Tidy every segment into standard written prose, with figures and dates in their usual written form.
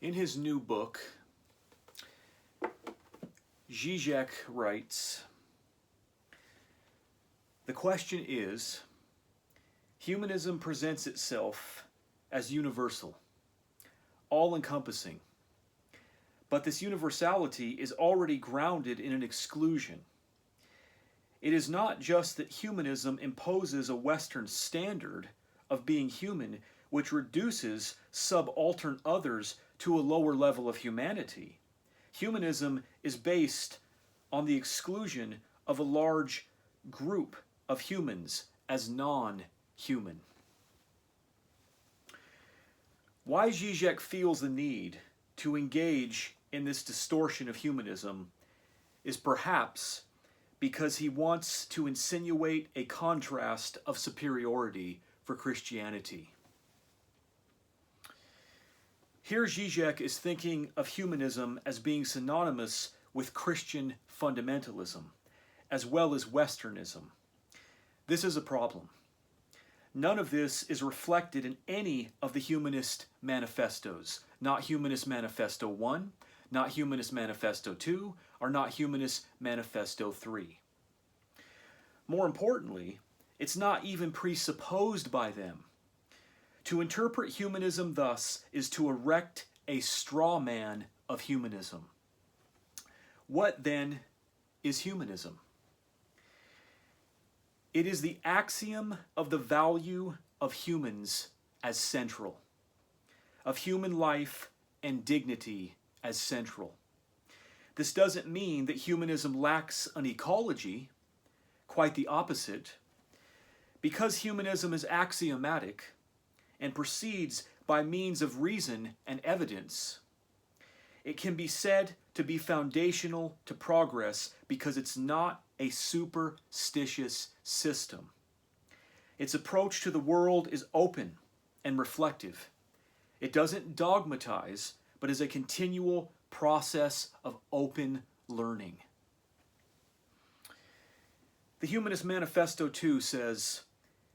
In his new book, Zizek writes, "The question is, humanism presents itself as universal, all-encompassing, but this universality is already grounded in an exclusion. It is not just that humanism imposes a Western standard of being human which reduces subaltern others to a lower level of humanity. Humanism is based on the exclusion of a large group of humans as non-human." Why Zizek feels the need to engage in this distortion of humanism is perhaps because he wants to insinuate a contrast of superiority for Christianity. Here Zizek is thinking of humanism as being synonymous with Christian fundamentalism, as well as Westernism. This is a problem. None of this is reflected in any of the humanist manifestos, not Humanist Manifesto 1, not Humanist Manifesto 2, or not Humanist Manifesto 3. More importantly, it's not even presupposed by them. To interpret humanism thus is to erect a straw man of humanism. What then is humanism? It is the axiom of the value of humans as central, of human life and dignity as central. This doesn't mean that humanism lacks an ecology, quite the opposite. Because humanism is axiomatic and proceeds by means of reason and evidence, it can be said to be foundational to progress because it's not a superstitious system. Its approach to the world is open and reflective. It doesn't dogmatize, but is a continual process of open learning. The Humanist Manifesto 2 says,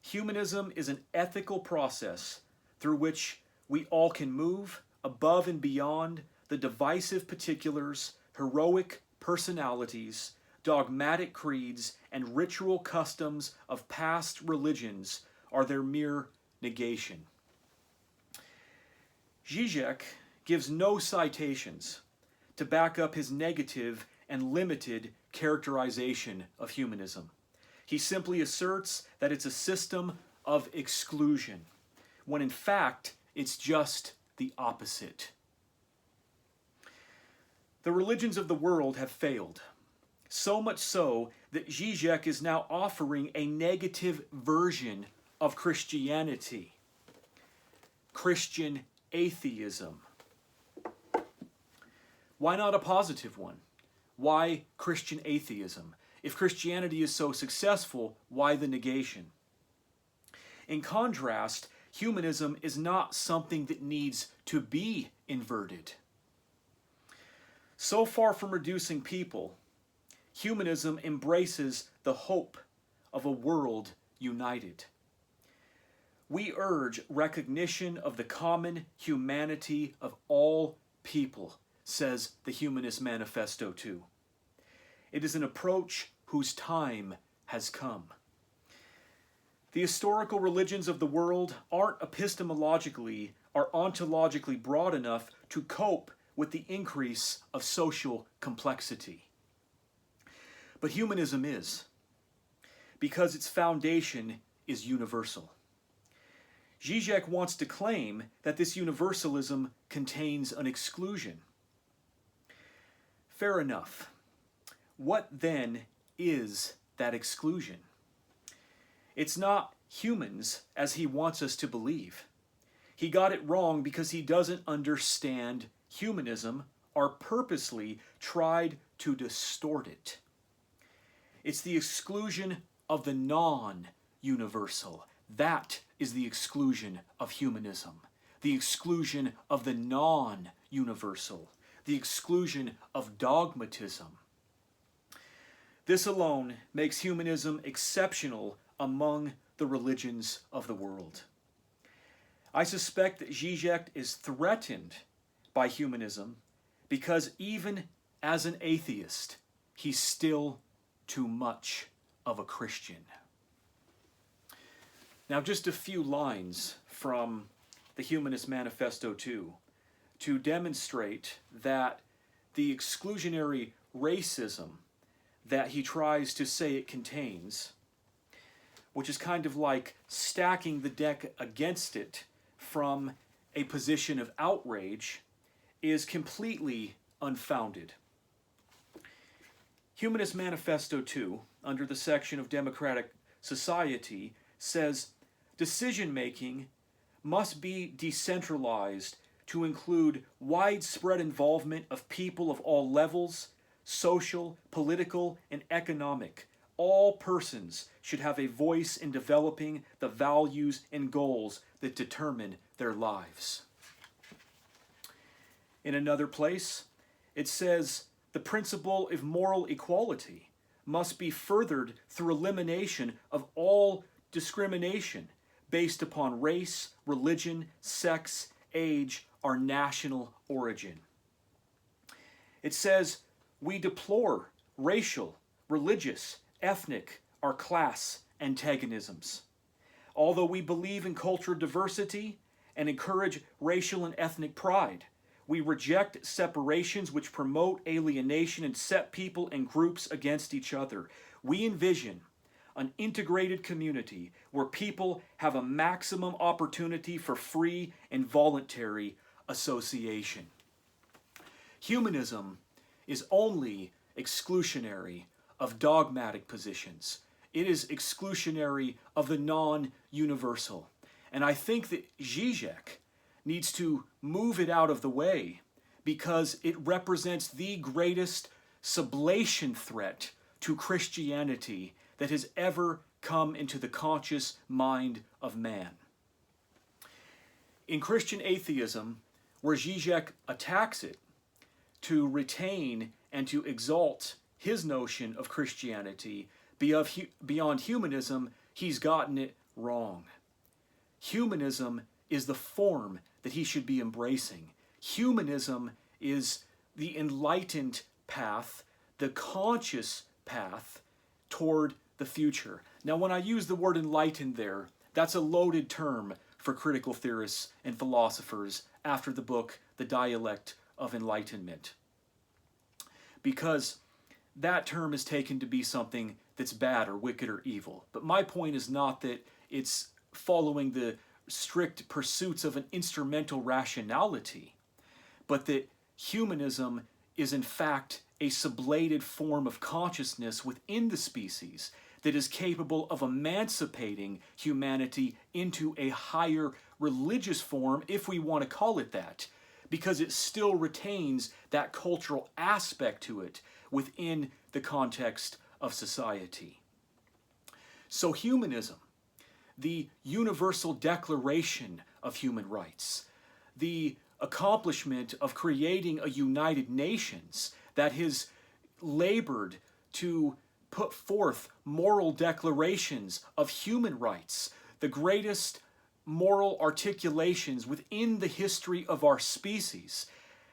"Humanism is an ethical process through which we all can move above and beyond the divisive particulars, heroic personalities, dogmatic creeds, and ritual customs of past religions are their mere negation." Zizek gives no citations to back up his negative and limited characterization of humanism. He simply asserts that it's a system of exclusion, when in fact it's just the opposite. The religions of the world have failed, so much so that Zizek is now offering a negative version of Christianity: Christian atheism. Why not a positive one? Why Christian atheism? If Christianity is so successful, why the negation? In contrast, humanism is not something that needs to be inverted. So far from reducing people, humanism embraces the hope of a world united. We urge recognition of the common humanity of all people, says the Humanist Manifesto 2. It is an approach whose time has come. The historical religions of the world aren't epistemologically or ontologically broad enough to cope with the increase of social complexity. But humanism is, because its foundation is universal. Zizek wants to claim that this universalism contains an exclusion. Fair enough. What then is that exclusion? It's not humans as he wants us to believe. He got it wrong because he doesn't understand humanism or purposely tried to distort it. It's the exclusion of the non-universal. That is the exclusion of humanism. The exclusion of the non-universal. The exclusion of dogmatism. This alone makes humanism exceptional among the religions of the world. I suspect that Zizek is threatened by humanism because even as an atheist, he's still too much of a Christian. Now, just a few lines from the Humanist Manifesto 2 to demonstrate that the exclusionary racism that he tries to say it contains, which is kind of like stacking the deck against it from a position of outrage, is completely unfounded. Humanist Manifesto 2, under the section of democratic society, says decision-making must be decentralized to include widespread involvement of people of all levels, social, political, and economic. All persons should have a voice in developing the values and goals that determine their lives. In another place, it says the principle of moral equality must be furthered through elimination of all discrimination based upon race, religion, sex, age, or national origin. It says we deplore racial, religious, ethnic, or class antagonisms. Although we believe in cultural diversity and encourage racial and ethnic pride, we reject separations which promote alienation and set people and groups against each other. We envision an integrated community where people have a maximum opportunity for free and voluntary association. Humanism is only exclusionary of dogmatic positions. It is exclusionary of the non-universal. And I think that Zizek needs to move it out of the way because it represents the greatest sublation threat to Christianity that has ever come into the conscious mind of man. In Christian atheism, where Zizek attacks it to retain and to exalt his notion of Christianity beyond humanism, he's gotten it wrong. Humanism is the form that he should be embracing. Humanism is the enlightened path, the conscious path toward the future. Now, when I use the word enlightened there, that's a loaded term for critical theorists and philosophers after the book, The Dialect of Enlightenment. Because that term is taken to be something that's bad or wicked or evil. But my point is not that it's following the strict pursuits of an instrumental rationality, but that humanism is in fact a sublated form of consciousness within the species that is capable of emancipating humanity into a higher religious form, if we want to call it that, because it still retains that cultural aspect to it within the context of society. So humanism, the universal declaration of human rights, the accomplishment of creating a united nations that has labored to put forth moral declarations of human rights, the greatest moral articulations within the history of our species,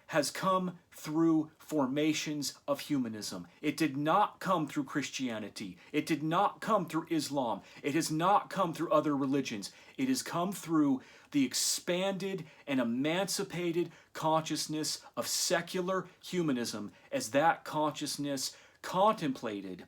has come through formations of humanism. It did not come through Christianity. It did not come through Islam. It has not come through other religions. It has come through the expanded and emancipated consciousness of secular humanism as that consciousness contemplated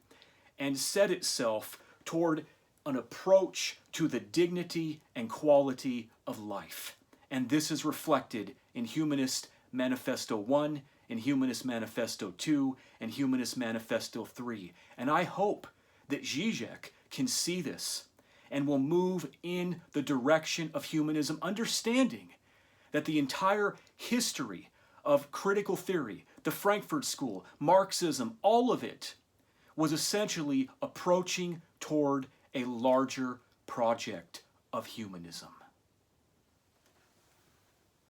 and set itself toward an approach to the dignity and quality of life. And this is reflected in Humanist Manifesto 1, in Humanist Manifesto 2, and Humanist Manifesto 3. And I hope that Zizek can see this and will move in the direction of humanism, understanding that the entire history of critical theory, the Frankfurt School, Marxism, all of it was essentially approaching toward a larger project of humanism.